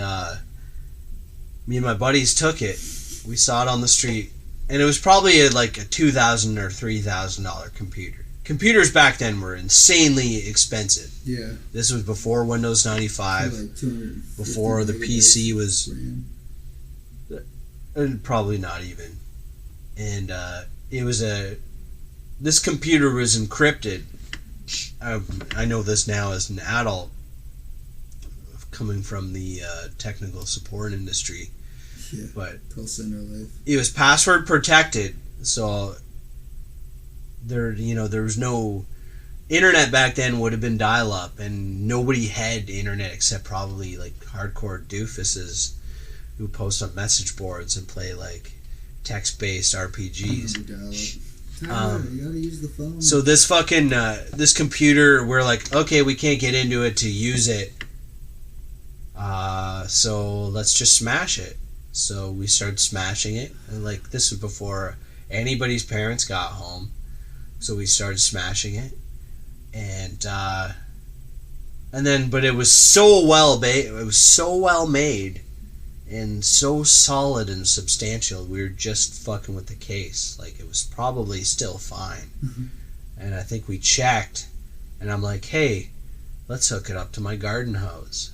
me and my buddies took it. We saw it on the street. And it was probably like a $2,000 or $3,000 computer. Computers back then were insanely expensive. Yeah. This was before Windows 95. Like before the PC was... probably not even. And it was this computer was encrypted. I know this now as an adult, coming from the technical support industry. Yeah, but call center life. It was password protected, so there was no internet back then. Would have been dial up, and nobody had internet except probably like hardcore doofuses who post on message boards and play like text-based RPGs. You gotta use the phone. So this fucking this computer, we're like, okay, we can't get into it to use it. So let's just smash it. So we started smashing it, and like this was before anybody's parents got home. So we started smashing it, and then, but it was so well made. It was so well made. And so solid and substantial, we were just fucking with the case. Like, it was probably still fine. Mm-hmm. And I think we checked, and I'm like, hey, let's hook it up to my garden hose.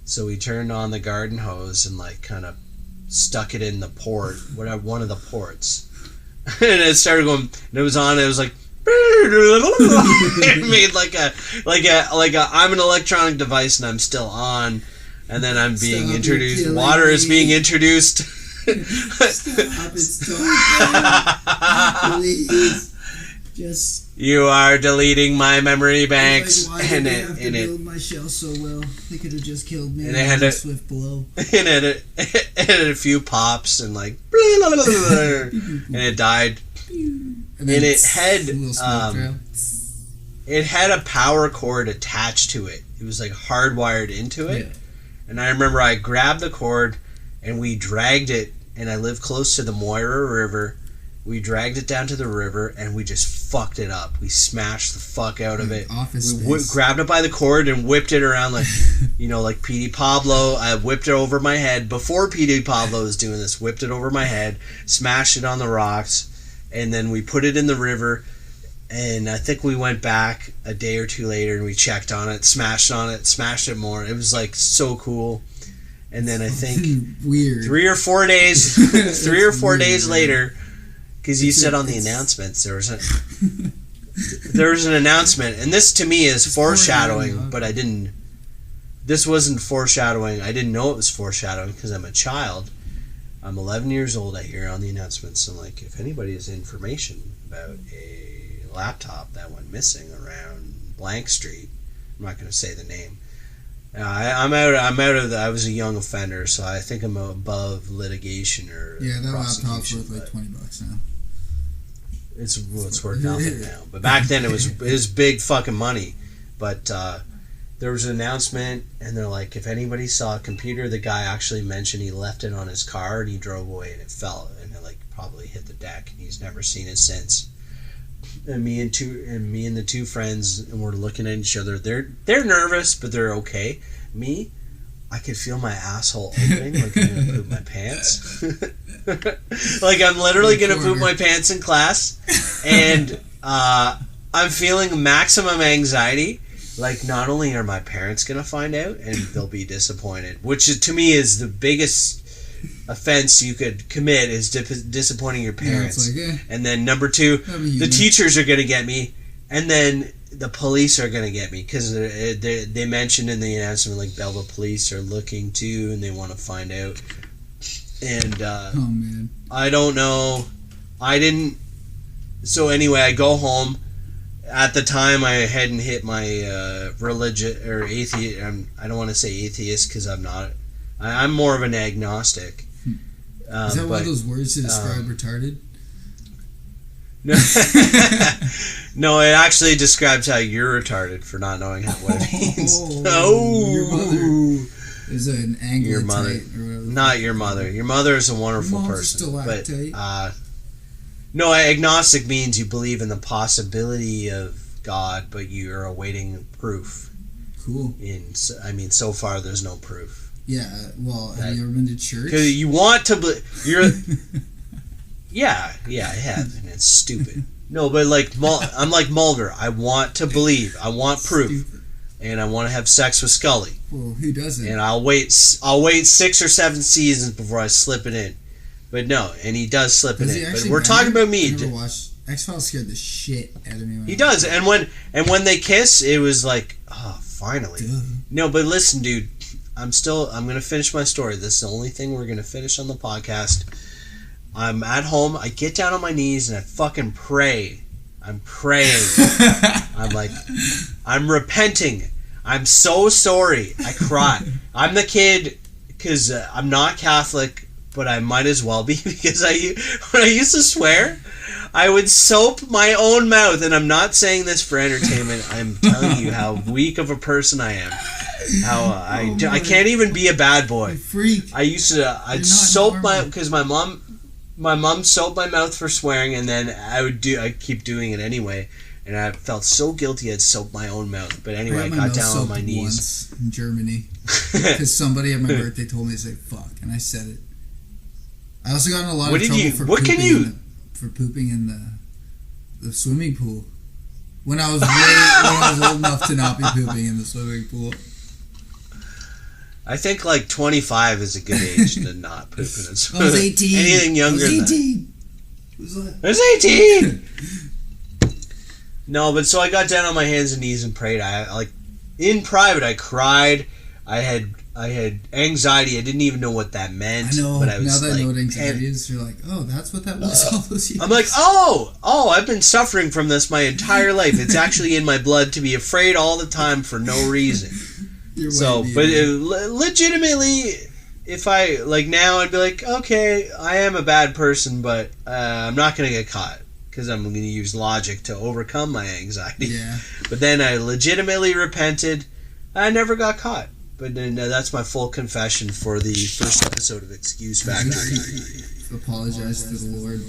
So we turned on the garden hose and, like, kind of stuck it in the port, one of the ports. And it started going, and it was on, it was like, it made like a I'm an electronic device and I'm still on. And then I'm being introduced. Water is being introduced. Stop it, please. Just. You are deleting my memory banks. Like, why did they have to build my shell so well? They could have just killed me. And it had a swift blow. And it had a few pops and like, and it died. And it had a power cord attached to it. It was like hardwired into it. Yeah. And I remember I grabbed the cord and we dragged it, and I live close to the Moira River. We dragged it down to the river and we just fucked it up. We smashed the fuck out of it. We grabbed it by the cord and whipped it around like, like P.D. Pablo. I whipped it over my head before P.D. Pablo was doing this. Whipped it over my head, smashed it on the rocks, and then we put it in the river. And I think we went back a day or two later and we checked on it, smashed it more. It was like so cool. And then I think weird 3 or 4 days, 3 or 4 days later, because you said on the announcements there was an announcement, and this to me is foreshadowing, but I didn't. This wasn't foreshadowing. I didn't know it was foreshadowing because I'm a child. I'm 11 years old. I hear on the announcements, and like, if anybody has information about a laptop that went missing around Blank Street, I'm not going to say the name. I'm out of. I was a young offender, so I think I'm above litigation or that laptop's worth like $20 now. It's worth nothing now, but back then it was big fucking money. But there was an announcement, and they're like, if anybody saw a computer, the guy actually mentioned he left it on his car and he drove away and it fell and it like probably hit the deck, and he's never seen it since. And me and the two friends, and we're looking at each other. They're nervous, but they're okay. Me, I could feel my asshole opening, like I'm gonna poop my pants. Like I'm literally gonna poop my pants in class, and I'm feeling maximum anxiety. Like, not only are my parents gonna find out and they'll be disappointed, which to me is the biggest offense you could commit, is disappointing your parents. Yeah, like, and then number 2, the teachers are going to get me, and then the police are going to get me, because they mentioned in the announcement like Belleville police are looking too, and they want to find out. And oh man, I don't know. I didn't. So anyway, I go home. At the time, I hadn't hit my religion or atheist. I don't want to say atheist because I'm not. I'm more of an agnostic. Is that one of those words to describe retarded? No, no, it actually describes how you're retarded for not knowing what it means. Oh, your mother is an angle. Your mother, not your mother. Your mother is a wonderful person. But no, agnostic means you believe in the possibility of God, but you're awaiting proof. Cool. So far there's no proof. Yeah. Well, have you ever been to church? Because you want to believe. You're. Yeah, I have, and it's stupid. No, but I'm like Mulder. I want to believe. I want proof, stupid. And I want to have sex with Scully. Well, who doesn't? And I'll wait 6 or 7 seasons before I slip it in. But no, and he does slip it in. But we're talking about me. I never watched X-Files. Scared the shit out of me. He does, and when they kiss, it was like, oh, finally. Duh. No, but listen, dude. I'm gonna finish my story. This is the only thing we're gonna finish on the podcast. I'm at home. I get down on my knees and I fucking pray. I'm praying. I'm repenting. I'm so sorry. I cry. I'm the kid because I'm not Catholic, but I might as well be because when I used to swear, I would soap my own mouth, and I'm not saying this for entertainment. I'm telling you how weak of a person I am. How I can't even be a bad boy. Freak. I'd soap because my mom soaped my mouth for swearing, and then I'd keep doing it anyway, and I felt so guilty I'd soap my own mouth. But anyway, I got down on my knees. Once in Germany because somebody at my birthday told me to say fuck, and I said it. I also got in a lot of trouble for pooping in the swimming pool when I was old enough to not be pooping in the swimming pool. I think 25 is a good age to not poop in a swimming pool. I was 18. Anything younger than that. I was 18! No, but so I got down on my hands and knees and prayed. In private, I cried. I had anxiety. I didn't even know what that meant. I know. But I was now that I know what anxiety is, you're like, oh, that's what that was all those years. I'm like, oh, I've been suffering from this my entire life. It's actually in my blood to be afraid all the time for no reason. Legitimately, if I, now, I'd be like, okay, I am a bad person, but I'm not going to get caught. Because I'm going to use logic to overcome my anxiety. Yeah. But then I legitimately repented. I never got caught. But then that's my full confession for the first episode of Excuse Factory. Apologize to the Lord.